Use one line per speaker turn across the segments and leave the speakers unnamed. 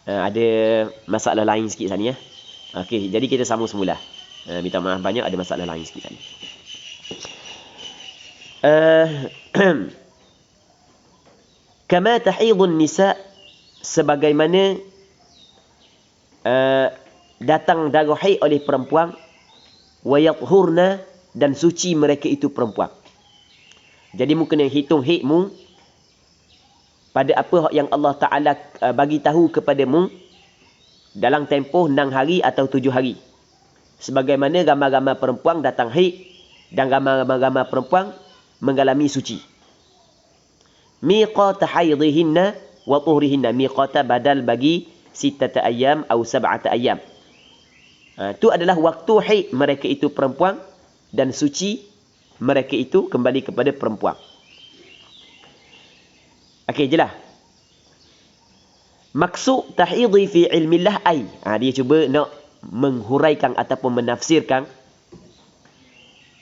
Ada masalah lain sikit sana ya. Okey, jadi kita sambung semula. Minta maaf banyak, ada masalah lain sikit sana. Kama tahidun nisa, sebagaimana datang darah haid oleh perempuan, wa yathurna, dan suci mereka itu perempuan. Jadi mu kena hitung haidmu pada apa yang Allah Ta'ala bagi tahu kepadamu dalam tempoh 6 hari atau 7 hari. Sebagaimana ramai-ramai perempuan datang haid dan ramai-ramai perempuan mengalami suci. Miqata haidhihinna wa tuhrihinna. Miqata badal bagi 6 ayam atau 7 ayam. Itu adalah waktu haid mereka itu perempuan dan suci mereka itu kembali kepada perempuan. Okey, jelas. Maksud tahidhi fi ilmillah ai. Dia cuba nak menghuraikan ataupun menafsirkan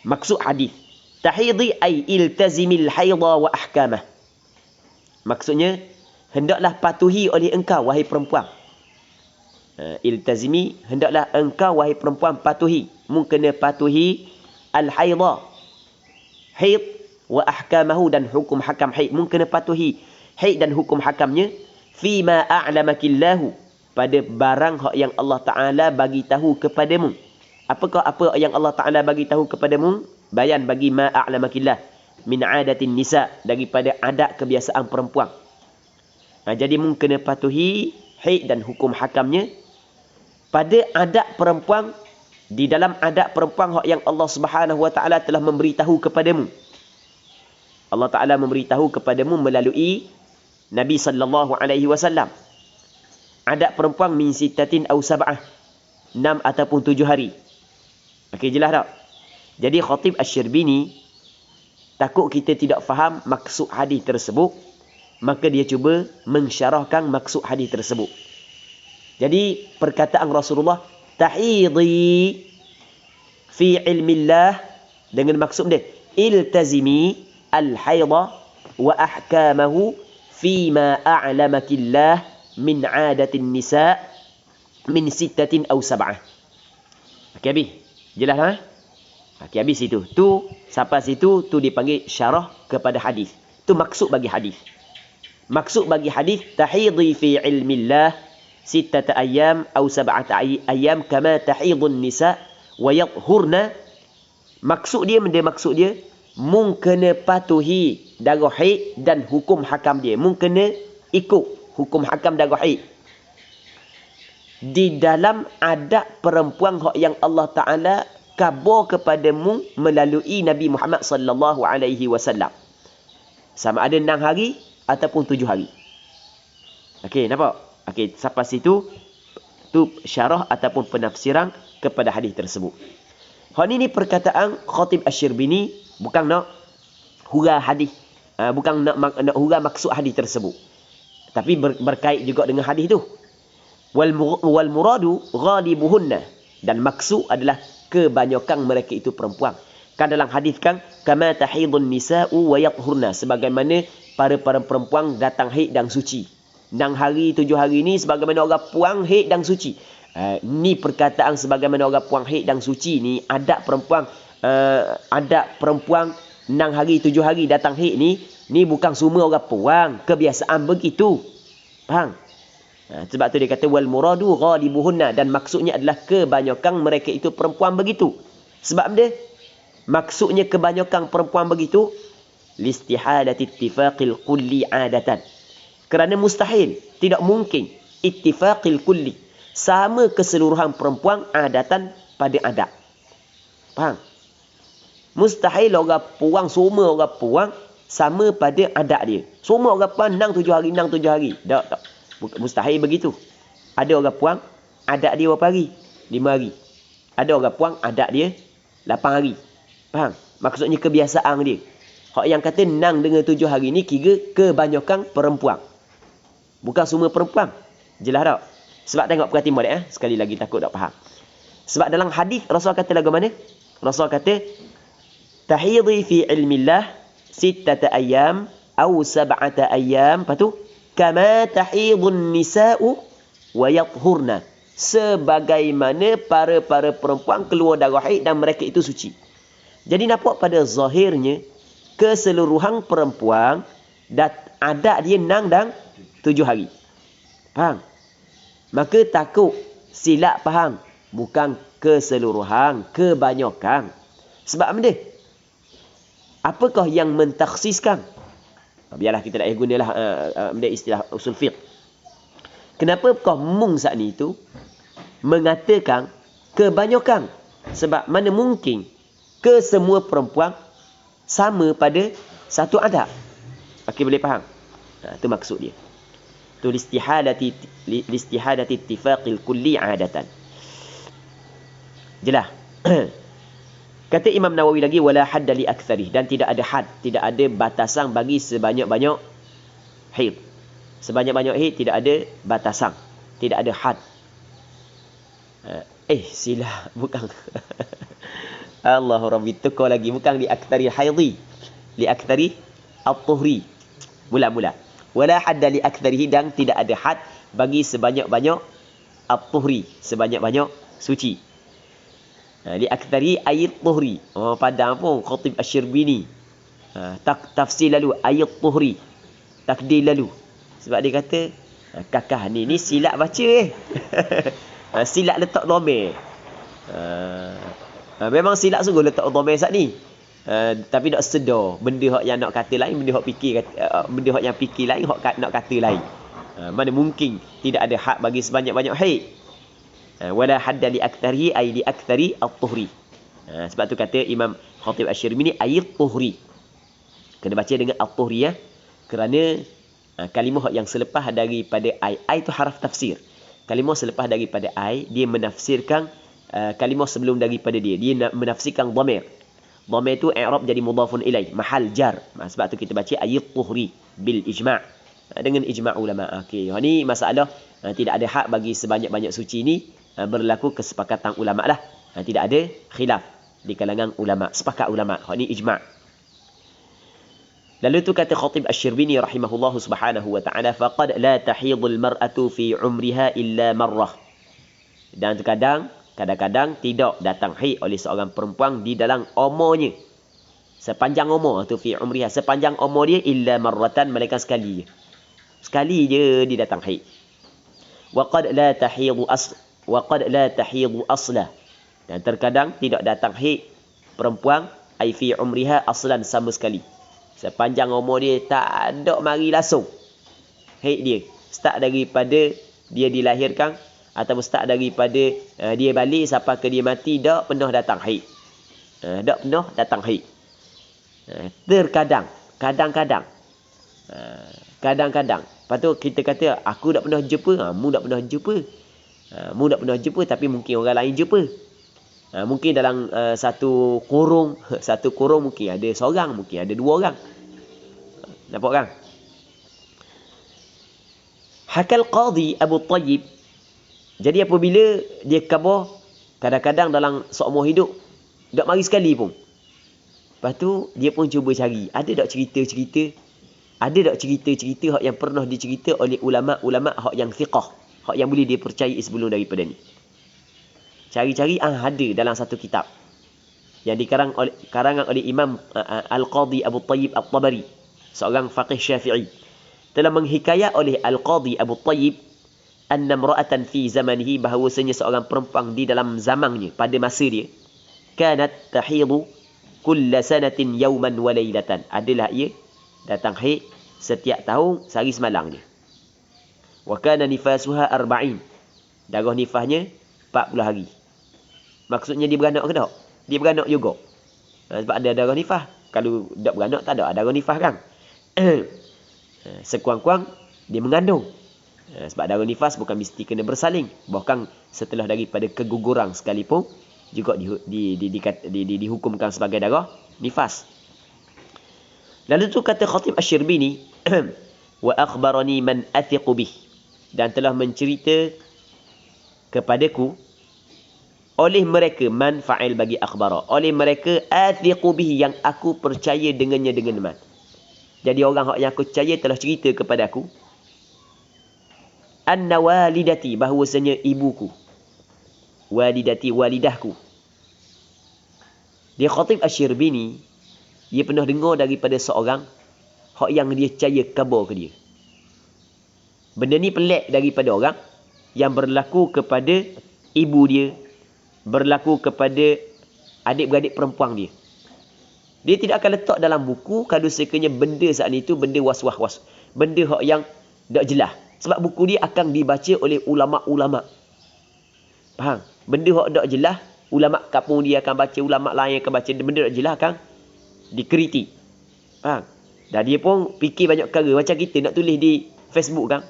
maksud hadis. Tahidhi ai iltazimil haidha wa ahkamah. Maksudnya, hendaklah patuhi oleh engkau, wahai perempuan. Iltazimi, hendaklah engkau, wahai perempuan, patuhi. Mu kena patuhi al-haidha. Haid wa ahkamahu, dan hukum hakam haid. Mu kena patuhi haid dan hukum hakamnya. Fima a'lamakillahu, pada barang yang Allah Ta'ala bagi tahu kepadamu. Apakah apa yang Allah Ta'ala bagi tahu kepadamu? Bayan bagi ma a'lamakillah min adatin nisa, daripada adat kebiasaan perempuan. Jadi mu kena patuhi haid dan hukum hakamnya pada adat perempuan, di dalam adat perempuan yang Allah Subhanahu Wa Ta'ala telah memberitahu kepadamu. Allah Ta'ala memberitahu kepadamu melalui Nabi sallallahu alaihi wasallam. Adat perempuan min sittatin aw sab'ah, 6 ataupun 7 hari. Okey, jelas tak? Jadi Khatib Asy-Syirbini takut kita tidak faham maksud hadis tersebut, maka dia cuba mensyarahkan maksud hadis tersebut. Jadi perkataan Rasulullah tahidhi fi ilmillah, dengan maksud dia iltazimi al-haidha wa ahkamahu fima a'lamakillah min adatin nisa min 6 aw 7. Okey, habis. Jelas tak? Okey, habis itu. Tu sampai situ tu dipanggil syarah kepada hadis. Tu maksud bagi hadis. Maksud bagi hadis tahidhi fi ilmillah 6 ayam atau 7 ayam kama tahidun nisa wa yathurna. Maksud dia mu kena patuhi darah haid dan hukum hakam dia. Mu kena ikut hukum hakam darah haid di dalam adat perempuan yang Allah Ta'ala kabar kepadamu melalui Nabi Muhammad sallallahu alaihi wasallam. Sama ada 6 hari ataupun 7 hari. Okey, nampak? Okey, sampai situ tu syarah ataupun penafsiran kepada hadis tersebut. Ini perkataan Khatib Asy-Syirbini, bukan nak hurah hadis, bukan nak hurah maksud hadis tersebut, tapi berkait juga dengan hadis tu. Wal muradu ghalibuhunna, dan maksud adalah kebanyakan mereka itu perempuan. Kan dalam hadis kan kama tahidun nisa'u wa yathurna, sebagaimana para perempuan datang haid dan suci. 6 hari 7 hari ni sebagaimana orang puang haid dan suci. Ni perkataan sebagaimana orang puang haid dan suci ni adat perempuan, adat perempuan 6 hari 7 hari datang haid ni bukan semua orang puang, kebiasaan begitu. Faham? Sebab tu dia kata wal muradu ghalibuhunna, dan maksudnya adalah kebanyakan mereka itu perempuan begitu. Sebab dia maksudnya kebanyakan perempuan begitu listihadati ittifaqil kulli adatan, kerana mustahil, tidak mungkin ittifaqil kulli, sama keseluruhan perempuan adatan pada adat. Faham? Mustahil orang puang, semua orang puang sama pada adat dia. Semua orang puang 6 7 hari 6 7 hari. Tak. Mustahil begitu. Ada orang puang adat dia berapa hari? 5 hari. Ada orang puang adat dia 8 hari. Faham? Maksudnya kebiasaan dia. Hak yang kata 6 dengan 7 hari ni kira kebanyakan perempuan. Bukan semua perempuan. Jelas tak? Sebab tengok perhatian balik sekali lagi takut tak faham. Sebab dalam hadis Rasul kata lagu mana? Rasul kata tahidhi fi ilmillah 6 ayam atau 7 ayam, lepas tu kama tahidun nisa'u wa yathurna, sebagaimana para perempuan keluar darah haid dan mereka itu suci. Jadi nampak pada zahirnya keseluruhan perempuan adat dia 6 dan 7 hari. Faham? Maka takut silap faham. Bukan keseluruhan, kebanyakan. Sebab benda? Apakah yang mentakhsiskan? Biarlah kita nak gunalah benda istilah usul fiqh. Kenapa kau mung saat ni tu mengatakan kebanyakan? Sebab mana mungkin kesemua perempuan sama pada satu adab. Okey, boleh faham? Itu maksud dia. Tu listihadati ittifaqil kulli adatan. Jelas. Kata Imam Nawawi lagi, wala hadda li aktsarih, dan tidak ada had, tidak ada batasan bagi sebanyak-banyak haid. Sebanyak-banyak haid tidak ada batasan, tidak ada had. Silah, bukan. Allahu Rabbi, tukar lagi, bukan li aktsari haidhi, li aktsari at-tuhri. Mula-mula. Wala hadda li aktsarihi, dan tidak ada had bagi sebanyak-banyak at-tuhri, sebanyak-banyak suci. Li aktsari ayat tuhri. Padang pun Khatib Asy-Syirbini. Tafsir lalu ayat tuhri. Takdir lalu. Sebab dia kata kakah ni silap baca silap letak domain. Memang silap sungguh letak domain saat ni. Tapi nak sedar benda hak yang nak kata lain, benda hak fikir benda hak yang fikir lain, hak nak kata lain. Mana mungkin tidak ada hak bagi sebanyak-banyak haid. Wala hadda li aktsarihi ay li aktsari at-tuhri. Sebab tu kata Imam Khatib Asy-Syirbini ayat tuhri. Kena baca dengan at-tuhri ya. Kerana kalimah yang selepas daripada ai itu haraf tafsir. Kalimah selepas daripada ai dia menafsirkan kalimah sebelum daripada dia. Dia menafsirkan dhamir. Dhamir tu i'rab jadi mudhafun ilaih, mahal jar. Sebab tu kita baca ayat tuhri bil ijma'. Dengan ijma' ulama. Okey, ni masalah tidak ada hak bagi sebanyak-banyak suci ni. Berlaku kesepakatan ulama lah. Tidak ada khilaf di kalangan ulama. Sepakat ulama. Ini ijma'. Lalu tu kata Khatib Asy-Syirbini rahimahullahu subhanahu wa ta'ala, faqad la tahidul mar'atu fi umriha illa marrah. Dan kadang-kadang tidak datang haid oleh seorang perempuan di dalam umurnya. Sepanjang umur tu fi umriha, sepanjang umur dia illa marratan, melainkan sekali je. Sekali je dia datang haid. Waqad la tahidu aslah, dan terkadang tidak datang haid perempuan ai fi umriha aslan, sama sekali. Sepanjang umur dia tak ada mari langsung haid dia. Start daripada dia dilahirkan ataupun start daripada dia balik sampai ke dia mati, tak pernah datang haid. Tak pernah datang haid. Terkadang, kadang-kadang. Lepas tu kita kata aku tak pernah jumpa, mu tak pernah jumpa. Mu tak pernah jumpa, tapi mungkin orang lain jumpa. Mungkin dalam satu kurung mungkin ada seorang, mungkin ada 2 orang. Nampak kan? Hakal Qadhi Abu Tayyib. Jadi apabila dia khabar, kadang-kadang dalam seumur hidup tak mari sekali pun. Lepas tu dia pun cuba cari, ada tak cerita-cerita, ada tak cerita-cerita hak yang pernah dicerita oleh ulama-ulama hak yang thiqah, hak yang boleh dipercayai sebelum daripada ni. Cari-cari ada dalam satu kitab yang karangan oleh Imam Al-Qadhi Abu Tayyib At-Tabari, seorang faqih Syafi'i, telah menghikayat oleh Al-Qadhi Abu Tayyib anna imra'atan fi zamanihi, bahawasanya seorang perempuan di dalam zamannya, pada masa dia, kanat tahidu kulla sanatin yawman wa laylatan, adalah ia datang haid setiap tahun sehari semalam je. Wa kana nifasuha 40, darah nifasnya 40 hari. Maksudnya dia beranak ke tak? Dia beranak juga. Sebab ada darah nifas. Kalau tak beranak tak ada darah nifas kan? Sekurang-kurang dia mengandung. Sebab darah nifas bukan mesti kena bersalin. Bahkan setelah daripada keguguran sekalipun juga dihukumkan sebagai darah nifas. Lalu tu kata Khatib Asy-Syirbini, wa akhbarani man athiqu bih, dan telah mencerita kepadaku oleh mereka, man fa'il bagi akhbara, oleh mereka athiqu bih, yang aku percaya dengannya dengan man. Jadi orang yang aku percaya telah cerita kepada aku anna walidati, bahawasanya ibuku. Walidati, walidahku. Dia Khatib Asy-Syirbini, dia pernah dengar daripada seorang hak yang dia percaya khabar ke dia. Benda ni pelik daripada orang yang berlaku kepada ibu dia, berlaku kepada adik-beradik perempuan dia. Dia tidak akan letak dalam buku kalau sekiranya benda saat itu benda was-was. Benda hak yang tak jelas. Sebab buku dia akan dibaca oleh ulama'-ulama'. Faham? Benda hak tak jelas, ulama' kampung dia akan baca, ulama' lain akan baca. Benda tak jelas kan dikritik. Faham? Dan dia pun fikir banyak perkara. Macam kita nak tulis di Facebook kan.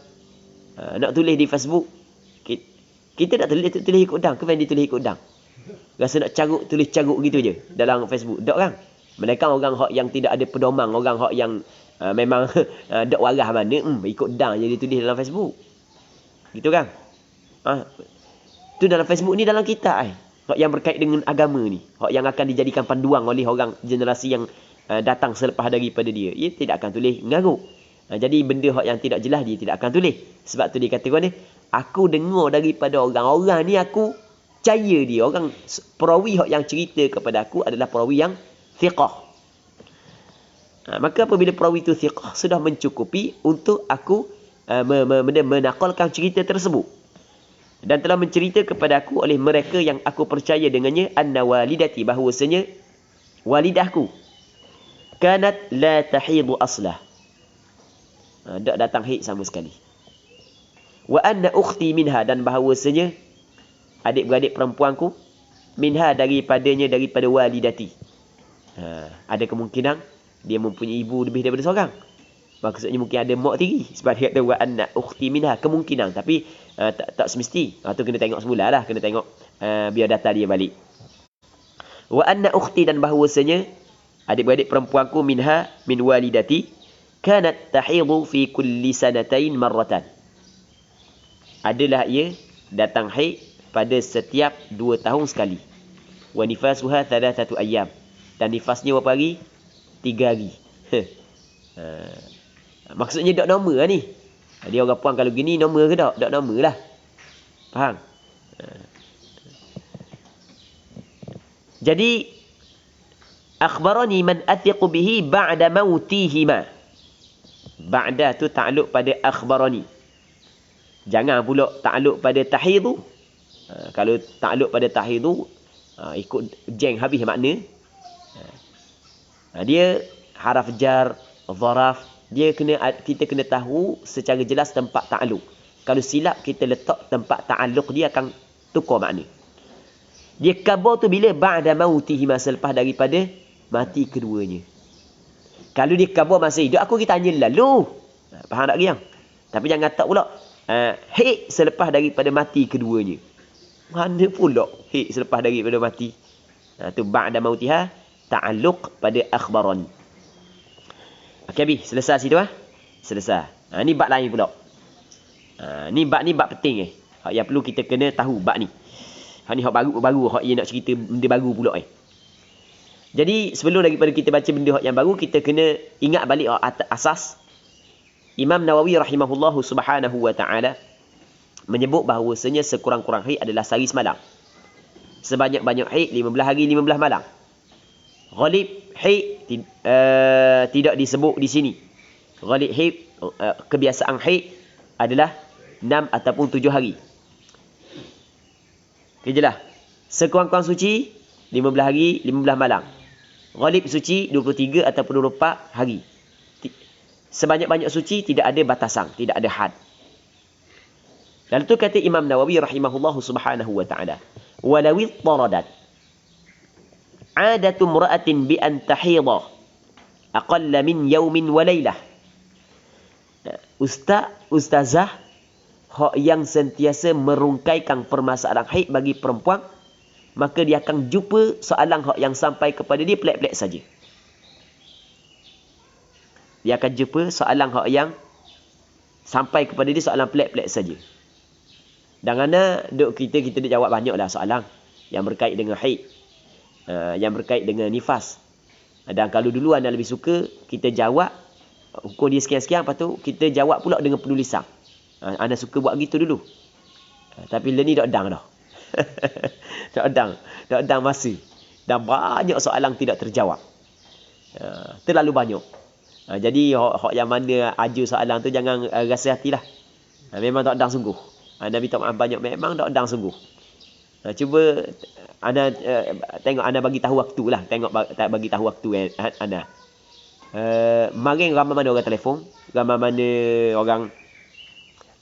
Nak tulis di Facebook. Kita nak tulis ikut dang. Kenapa dia tulis ikut dang? Rasa nak carut, tulis carut gitu je dalam Facebook. Tak kan? Mereka orang hak yang tidak ada pedoman. Orang hak yang memang tak waras mana. Ikut dang je dia tulis dalam Facebook. Gitu kan? Tu dalam Facebook ni dalam kitab hak yang berkait dengan agama ni. Hak yang akan dijadikan panduan oleh orang generasi yang datang selepas daripada dia. Ia tidak akan tulis ngaruk. Jadi benda hak yang tidak jelas dia tidak akan tulis. Sebab tu dia kata ni, aku dengar daripada orang-orang ni aku percaya dia. Orang perawi hak yang cerita kepada aku adalah perawi yang thiqah. Maka apabila perawi itu thiqah sudah mencukupi untuk aku menakalkan cerita tersebut. Dan telah mencerita kepada aku oleh mereka yang aku percaya dengannya anna walidati, bahawasanya walidahku kanat la tahidu aslah. Tak datang haid sama sekali. Wa anna ukhti minha, dan bahawasanya adik-beradik perempuanku minha daripada walidati. Ada kemungkinan dia mempunyai ibu lebih daripada seorang. Maksudnya mungkin ada mak tiri. Sebab dia kata wa anna ukhti minha, kemungkinan. Tapi tak semesti. Tu kena tengok semula lah. Kena tengok biar data dia balik. Wa anna ukhti, dan bahawasanya adik-beradik perempuanku minha min walidati kanat tahidu fi kulli sanatain marratan. Adalah ia datang haid pada setiap 2 tahun sekali. Wa nifasuha 3 ayyam. Dan nifasnya berapa hari? 3 hari. Maksudnya tak normal lah ni. Dia orang puan kalau gini normal ke tak? Tak normal lah. Faham? Jadi akhbarani man athiqu bihi ba'da mautihima. Ba'da tu ta'aluk pada akhbarani. Jangan pula ta'aluk pada tahidu. Kalau ta'aluk pada tahidu, ikut jeng habis makna. Dia haraf jar, zaraf, kita kena tahu secara jelas tempat ta'aluk. Kalau silap kita letak tempat ta'aluk, dia akan tukar makna. Dia khabar tu bila ba'da mautihima, selepas daripada mati keduanya. Kalau dia khabar masa hidup, aku kita tanya lalu. Faham tak dia? Tapi jangan tak pula haid selepas daripada mati keduanya. Mana pula haid selepas daripada mati? Tu ba'da mautiha ta'alluq pada akhbarani. Okey habis, selesai situ selesai. Ni bab lain pula. Ni bab penting hak yang perlu kita kena tahu bab ni. Hak ni hak baru hak yang nak cerita benda baru pula Jadi sebelum daripada kita baca benda hak yang baru, kita kena ingat balik asas. Imam Nawawi rahimahullahu subhanahu wa ta'ala menyebut bahawasanya sekurang-kurang haid adalah sehari semalam. Sebanyak-banyak haid 15 hari 15 malam. Ghalib haid tidak disebut di sini. Ghalib haid, kebiasaan haid adalah 6 ataupun 7 hari. Okay, jelas. Sekurang-kurang suci 15 hari 15 malam. Ghalib suci 23 ataupun 24 hari. Sebanyak-banyak suci tidak ada batasan, tidak ada had. Lalu tu kata Imam Nawawi rahimahullahu subhanahu wa ta'ala, walawi taradat adatu mra'atin bi an tahidha aqalla min yawmin wa laylah. Ustazah hak yang sentiasa merungkaikan permasalahan haid bagi perempuan, maka dia akan jumpa soalan hak yang sampai kepada dia pelik-pelik saja. Dia akan jumpa soalan hak yang sampai kepada dia soalan pelik-pelik saja. Dan kerana kita dah jawab banyaklah soalan yang berkait dengan haid, yang berkait dengan nifas. Dan kalau dulu anda lebih suka kita jawab hukum dia sekian-sekian, lepas tu kita jawab pula dengan penulisan. Ana suka buat gitu dulu. Tapi le ni dak dang dah. Dak dang masa. Dan banyak soalan tidak terjawab. Terlalu banyak. Jadi hak yang mana aju soalan tu jangan rasa hatilah. Memang tak dang sungguh. Nabi tak maaf banyak memang tak dang sungguh. Cuba ana tengok ana bagi tahu waktu lah. Tengok bagi tahu waktu ana. Mari ramai mana orang telefon, ramai mana orang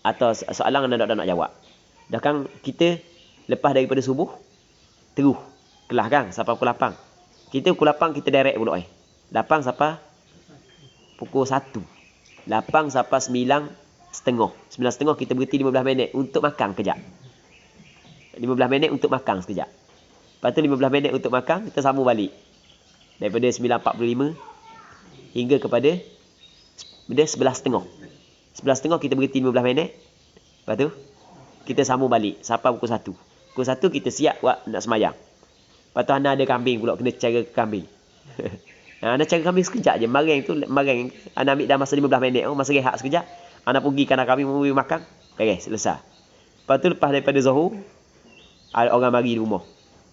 atas soalan anda tak nak jawab. Dah kan kita lepas daripada subuh terus kelas kan sampai pukul 8. Kita pukul 8 kita direct pula 8 sampai pukul 1. 8 sampai 9.30. 9.30 kita berhenti 15 minit untuk makan kejap. 15 minit untuk makan sekejap. Lepas tu 15 minit untuk makan, kita sambung balik. Daripada 9.45 hingga kepada 11.30. 11.30 kita berhenti 15 minit. Lepas tu kita sambung balik sampai pukul 1. Pukul 1 kita siap buat nak semayang. Lepas tu ana ada kambing pula, kena cara kambing. Ana cara kambing sekejap je. Marang ana ambil dah masa 15 minit. Masa rehat sekejap. Ana pergi kandang kambing makan. Beres, selesai. Lepas tu lepas daripada Zuhur, ada orang mari di rumah.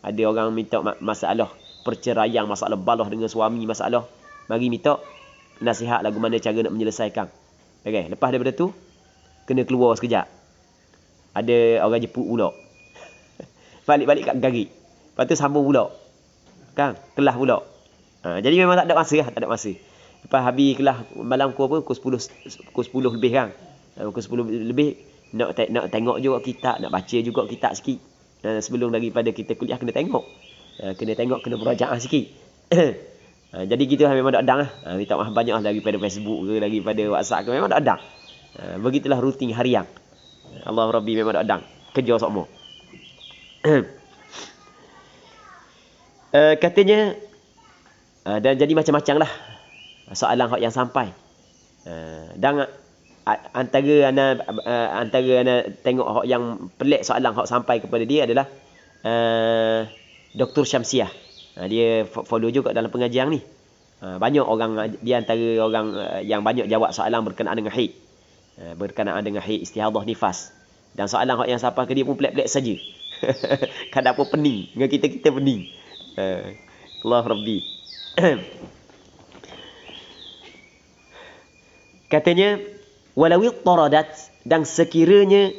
Ada orang minta masalah perceraian, masalah balah dengan suami, masalah. Mari minta nasihat lagu mana cara nak menyelesaikan. Beres. Lepas daripada tu, kena keluar sekejap. Ada orang jemput pula. Balik-balik kat garik. Lepas tu sambung pula. Kan? Kelas pula. Jadi memang tak ada masa lah. Tak ada masa. Lepas habis kelas malam pukul 10 lebih kan. Pukul 10 lebih. Nak tengok juga kitab. Nak baca juga kitab sikit. Sebelum daripada kita kuliah kena tengok. Kena merajaah sikit. Jadi gitu memang tak adang lah. Minta maaf banyak lah daripada Facebook ke, daripada WhatsApp ke. Memang tak adang. Begitulah rutin harian. Allah Rabbi memang tak adang. Kerja semua. Katanya dan jadi macam-macam lah soalan hak yang sampai. Dan antara ana tengok hak yang pelik soalan hak sampai kepada dia adalah Dr. Syamsiah. Dia follow juga dalam pengajian ni. Banyak orang, dia antara orang yang banyak jawab soalan berkenaan dengan haid. Berkenaan dengan haid, istihadah, nifas. Dan soalan hak yang sampai ke dia pun pelik-pelik saja. Kadang pun pening. Dengan kita pening. Allah Rabbi. Katanya, walawi taradat, dan sekiranya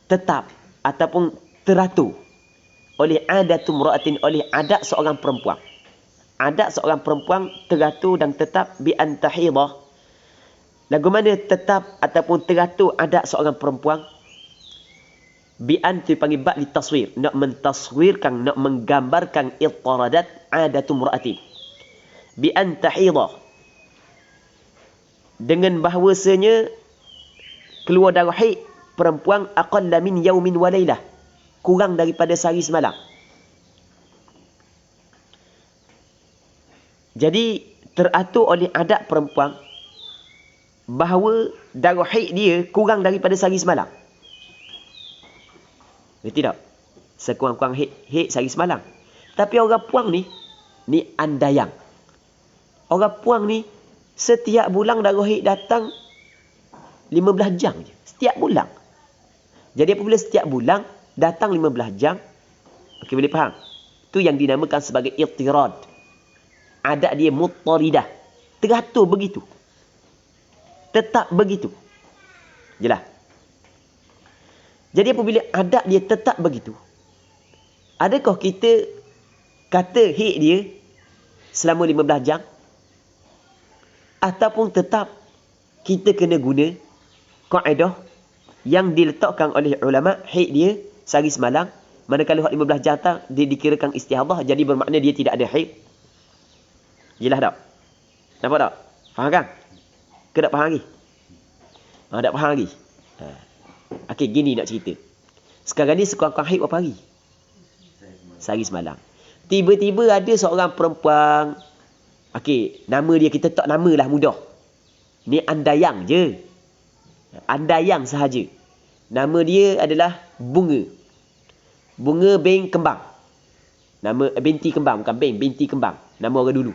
tetap ataupun teratur oleh adatum ra'atin, oleh adat seorang perempuan. Adat seorang perempuan teratur dan tetap bi antahidah. Lagu mana tetap ataupun teratur adat seorang perempuan? Bi anti panggil bak ditaswir, nak mentaswirkan, nak menggambarkan ittaradat adatum ra'atin. Bi antahidah, dengan bahawasanya keluar darah haid perempuan aqalla min yaumin wa lailah, kurang daripada sehari semalam. Jadi teratur oleh adat perempuan bahawa darah haid dia kurang daripada sehari semalam. Betul tak? Sekurang-kurang haid sehari semalam. Tapi orang puang ni andayang. Orang puang ni setiap bulan darah haid datang 15 jam je. Setiap bulan. Jadi apabila setiap bulan datang 15 jam, okey, boleh faham? Itu yang dinamakan sebagai ittirad. Adat dia muttaridah. Teratur begitu. Tetap begitu. Jelas? Jadi apabila adat dia tetap begitu, adakah kita kata haid dia selama 15 jam? Ataupun tetap kita kena guna kaedah yang diletakkan oleh ulama, haid dia sehari semalam, manakala 15 jam dia dikirakan istihadah, jadi bermakna dia tidak ada haid. Jelas tak? Nampak tak? Faham kan? Ke tak faham lagi? Tak faham lagi? Okey, gini nak cerita. Sekarang ni sekurang-kurang haid berapa hari? Sehari semalam. Tiba-tiba ada seorang perempuan. Okey, nama dia kita tak nama lah, mudah. Ni andayang je. Andayang sahaja. Nama dia adalah Bunga. Bunga bin Kembang. Nama binti Kembang, bukan binti Kembang. Nama orang dulu.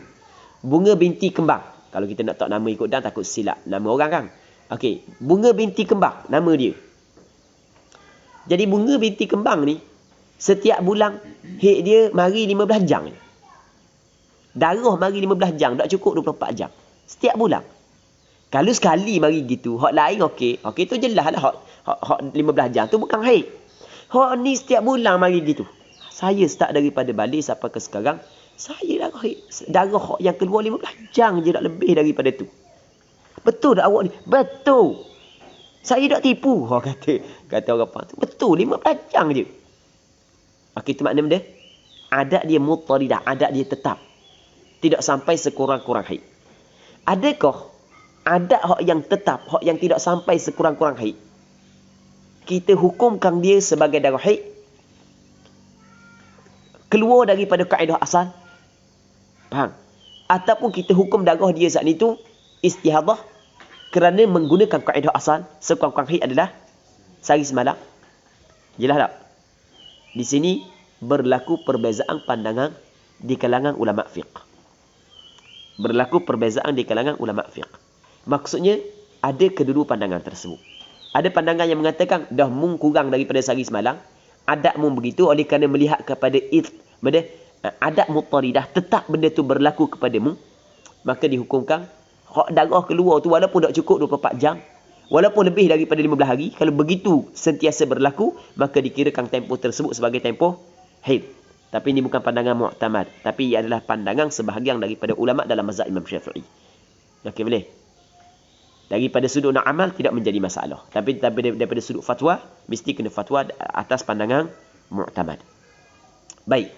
Bunga binti Kembang. Kalau kita nak tak nama ikut dan takut silap nama orang kan. Okey, bunga binti kembang nama dia. Jadi bunga binti kembang ni setiap bulan haid dia mari 15 jam. Darah mari 15 jam, tak cukup 24 jam. Setiap bulan. Kalau sekali mari gitu, hak lain okey. Okey tu jelas lah hak 15 jam tu bukan haid. Hak ni setiap bulan mari gitu. Saya start daripada balik sampai ke sekarang, saya darah hak yang keluar 15 jam je, tak lebih daripada tu. Betul tak awak ni? Betul. Saya tak tipu. Kata orang apa tu. Betul, 15 jam je. Okey, itu makna dia. Adat dia muttaridah, adat dia tetap. Tidak sampai sekurang-kurang haid. Adakah adat hak yang tetap, hak yang tidak sampai sekurang-kurang haid, kita hukumkan dia sebagai darah haid? Keluar daripada kaedah asal? Faham? Ataupun kita hukum darah dia saat itu istihadah kerana menggunakan kaedah asal sekurang-kurang haid adalah sehari semalam? Jelas tak? Di sini berlaku perbezaan pandangan di kalangan ulama fiqh. Berlaku perbezaan di kalangan ulama fiqh. Maksudnya ada kedua pandangan tersebut. Ada pandangan yang mengatakan dah mung kurang daripada sehari semalam, adat mung begitu oleh kerana melihat kepada adat muttaridah, tetap benda tu berlaku kepadamu, maka dihukumkan hak darah keluar tu walaupun tak cukup 24 jam, walaupun lebih daripada 15 hari, kalau begitu sentiasa berlaku, maka dikirakan tempoh tersebut sebagai tempoh haid. Tapi ini bukan pandangan mu'tamad, tapi ia adalah pandangan sebahagian daripada ulama dalam mazhab Imam Syafi'i. Okey, boleh? Daripada sudut nak amal tidak menjadi masalah. Tapi daripada sudut fatwa, mesti kena fatwa atas pandangan mu'tamad. Baik.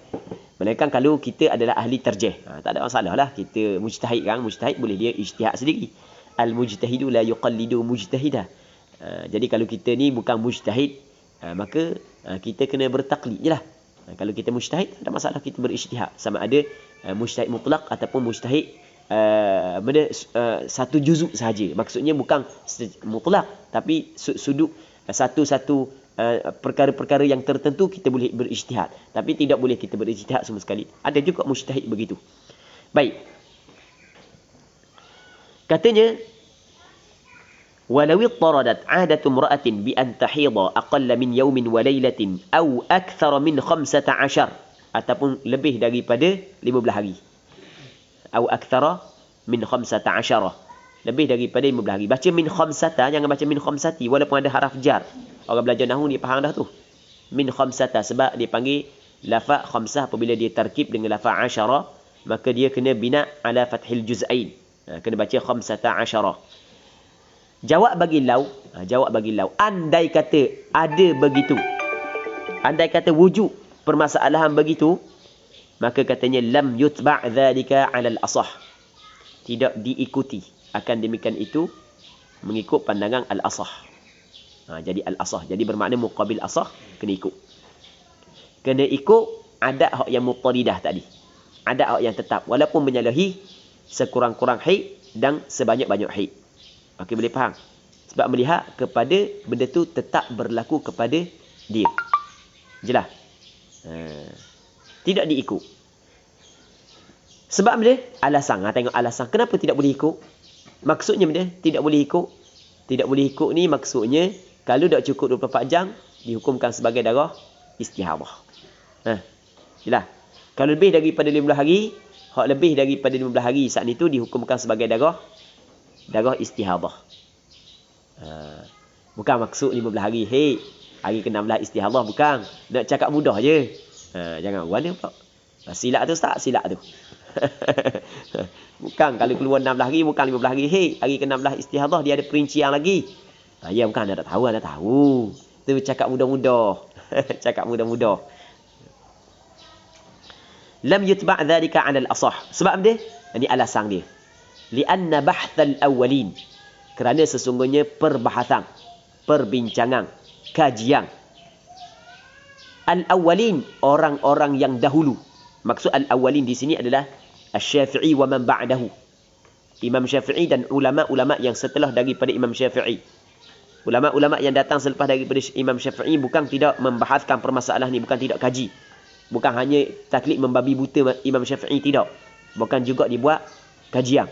Melainkan kalau kita adalah ahli tarjih. Tak ada masalah lah. Kita mujtahid kan. Mujtahid boleh dia ijtihad sendiri. Al-mujtahidu la yuqallidu mujtahidah. Jadi kalau kita ni bukan mujtahid, maka kita kena bertaklid je lah. Kalau kita mujtahid, tak ada masalah kita berijtihad. Sama ada mujtahid mutlak ataupun mujtahid satu juzuk sahaja. Maksudnya bukan mutlak, tapi sudut satu-satu perkara-perkara yang tertentu kita boleh berijtihad. Tapi tidak boleh kita berijtihad semua sekali. Ada juga mujtahid begitu. Baik. Katanya, walau ittaradat 'adatu imra'atin bi an tahidha aqalla min yawmin wa laylatin aw akthara min 15 ataupun lebih daripada 15 hari. Aw akthara min 15, lebih daripada 15 hari. Baca min 15, jangan baca min 15 walaupun ada haraf jar. Orang belajar nahwu dia faham dah tu. Min 15 sebab dia panggil lafaz khamsah apabila dia tarkib dengan lafaz asyara, maka dia kena bina ala fathil juz'ain. Kena baca 15. Jawab bagi lau, andai kata ada begitu, andai kata wujud permasalahan begitu, maka katanya lam yutba' dhalika 'ala al-asah, tidak diikuti akan demikian itu mengikut pandangan al-asah. Jadi al-asah, jadi bermakna muqabil asah, kena ikut adat hak yang muttaridah tadi, adat hak yang tetap walaupun menyalahi sekurang-kurang haid dan sebanyak-banyak haid. Okey, boleh faham? Sebab melihat kepada benda tu tetap berlaku kepada dia. Jelas? Tidak diikut. Sebab dia alasan. Tengok alasan. Kenapa tidak boleh ikut? Maksudnya dia tidak boleh ikut. Tidak boleh ikut ni maksudnya kalau tak cukup 24 jam dihukumkan sebagai darah istihadah. Jelas? Kalau lebih daripada 15 hari, hak lebih daripada 15 hari saat itu dihukumkan sebagai darah istihadah. Bukan maksud 15 hari, hey, hari ke-16 istihadah, bukan. Nak cakap mudah je. Jangan mana pula. Silap tu tak? Silap tu. Bukan kalau keluar 16 hari, bukan 15 hari. Hey, hari ke-16 istihadah, dia ada perincian lagi. Ya bukan, anda tak tahu. Tu cakap mudah-mudah. Cakap mudah-mudah. Lam yutba' dhalika 'ala al-asah. Sebab dia? Ini alasan dia. Lianna bahthal awwalin, kerana sesungguhnya perbahasan, perbincangan, kajian al-awwalin, orang-orang yang dahulu. Maksud al-awwalin di sini adalah Asy-Syafi'i wa man ba'dahu, Imam Syafi'i dan ulama-ulama yang setelah daripada Imam Syafi'i. Ulama-ulama yang datang selepas daripada Imam Syafi'i bukan tidak membahaskan permasalahan ni, bukan tidak kaji, bukan hanya taklid membabi buta Imam Syafi'i, tidak, bukan juga dibuat kajian,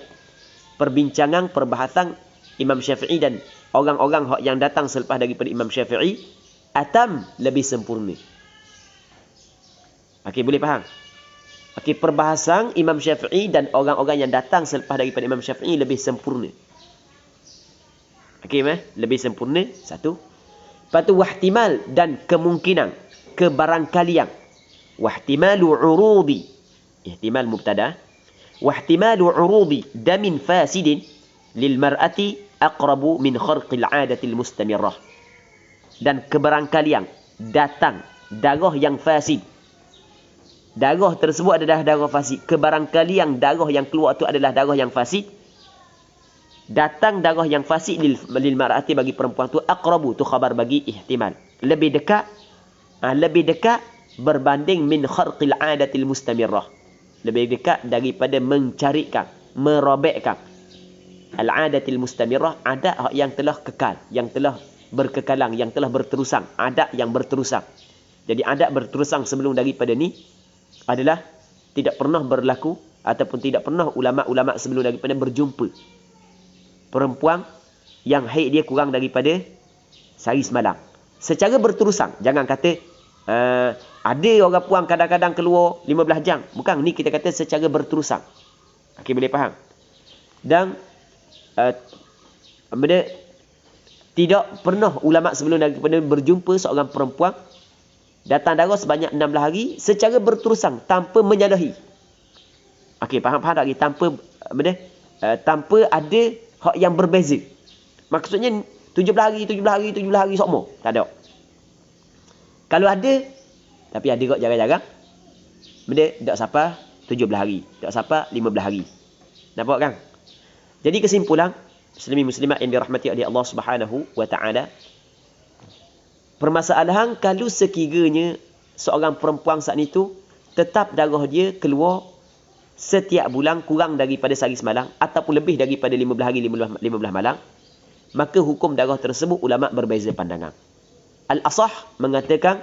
perbincangan, perbahasan Imam Syafi'i dan orang-orang yang datang selepas daripada Imam Syafi'i, atam, lebih sempurna. Okey, boleh faham? Okey, perbahasan Imam Syafi'i dan orang-orang yang datang selepas daripada Imam Syafi'i lebih sempurna. Okey, lebih sempurna, satu. Lepas tu, wahtimal, dan kemungkinan, kebarangkalian. Wahtimalu urudi, ihtimal mubtada. Wahtimalu urudi damin fasidin lil mar'ati aqrabu min kharqil 'adatil mustamirrah. Dan kebarangkalian datang darah yang fasid. Darah tersebut adalah darah fasid. Kebarangkalian darah yang keluar itu adalah darah yang fasid. Datang darah yang fasid lil mar'ati, bagi perempuan tu, aqrabu tu khabar bagi ihtimal. Lebih dekat berbanding min kharqil 'adatil mustamirrah. Lebih dekat daripada mencarikan, merobekkan al-'adatil mustamirrah, adat yang telah kekal, yang telah berkekalan, yang telah berterusan, adat yang berterusan. Jadi adat berterusan sebelum daripada ni adalah tidak pernah berlaku, ataupun tidak pernah ulama-ulama sebelum daripada berjumpa perempuan yang haid dia kurang daripada sehari semalam secara berterusan. Jangan kata ada orang puan kadang-kadang keluar 15 jam. Bukan, ni kita kata secara berterusan. Okey, boleh faham? Dan tidak pernah ulama sebelum daripada berjumpa seorang perempuan datang darah sebanyak 16 hari secara berterusan tanpa menyalahi. Okey, faham tak lagi? Tanpa ada hak yang berbeza. Maksudnya 17 hari sama. Tak ada. Kalau ada, tapi ada kot jarang-jarang, tak sampai 17 hari, tak sampai 15 hari. Nampak kan? Jadi kesimpulan, Muslimin muslimat yang dirahmati oleh Allah Subhanahu wa taala, permasalahan kalau sekiranya seorang perempuan saat itu tetap darah dia keluar setiap bulan kurang daripada sehari semalam ataupun lebih daripada 15 hari 15 malam, maka hukum darah tersebut ulama berbeza pandangan. Al-Asah mengatakan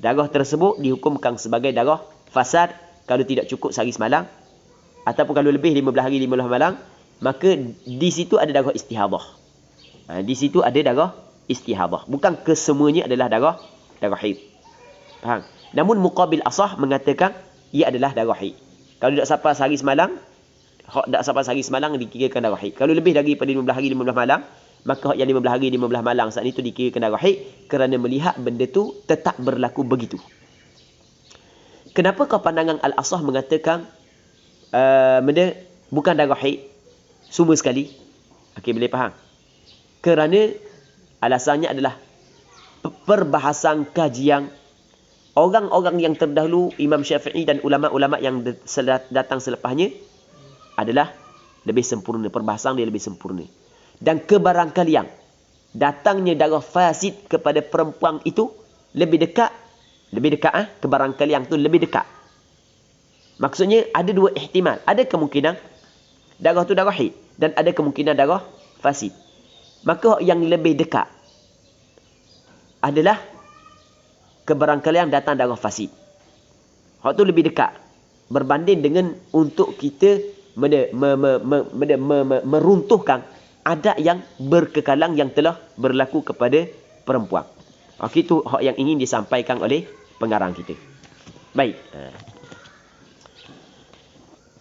darah tersebut dihukumkan sebagai darah fasad kalau tidak cukup sehari semalam, ataupun kalau lebih 15 hari 15 malam, maka di situ ada darah istihadah. Di situ ada darah istihadah. Bukan kesemuanya adalah darah haid. Faham? Namun muqabil Asah mengatakan ia adalah darah haid. Kalau tak sampai sehari semalam, tak sampai sehari semalam dikirakan darah haid. Kalau lebih daripada 15 hari 15 malam, maka yang 15 hari 15 malam saat itu dikirakan darah haid, kerana melihat benda tu tetap berlaku begitu. Kenapa kau pandangan Al-Asah mengatakan benda bukan darah haid semua sekali? Okey, boleh faham? Kerana alasannya adalah perbahasan kajian orang-orang yang terdahulu, Imam Syafi'i dan ulama-ulama yang datang selepasnya adalah lebih sempurna. Perbahasan dia lebih sempurna. Dan kebarangkalian datangnya darah fasid kepada perempuan itu lebih dekat, kebarangkalian itu lebih dekat. Maksudnya ada dua ihtimal. Ada kemungkinan darah tu darah haid dan ada kemungkinan darah fasid. Maka yang lebih dekat adalah kebarangkalian datang darah fasid. Hak tu lebih dekat berbanding dengan untuk kita meruntuhkan adat yang berkekalan yang telah berlaku kepada perempuan. Okey, itu hak yang ingin disampaikan oleh pengarang kita. Baik.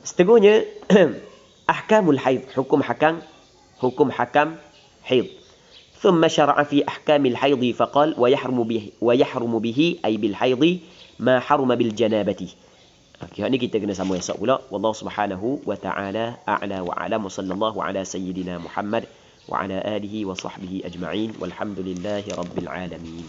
Seterusnya ahkamul haid, hukum hakam haid. ثم شرع في أحكام الحيض فقال ويحرم به أي بالحيض ما حرم بالجنابة. Okey, ini kita kena sama esok pula. Wallahu subhanahu wa ta'ala a'la wa a'lam. Wa sallallahu ala sayyidina Muhammad wa ala alihi wa sahbihi ajma'in. Walhamdulillahi rabbil alamin.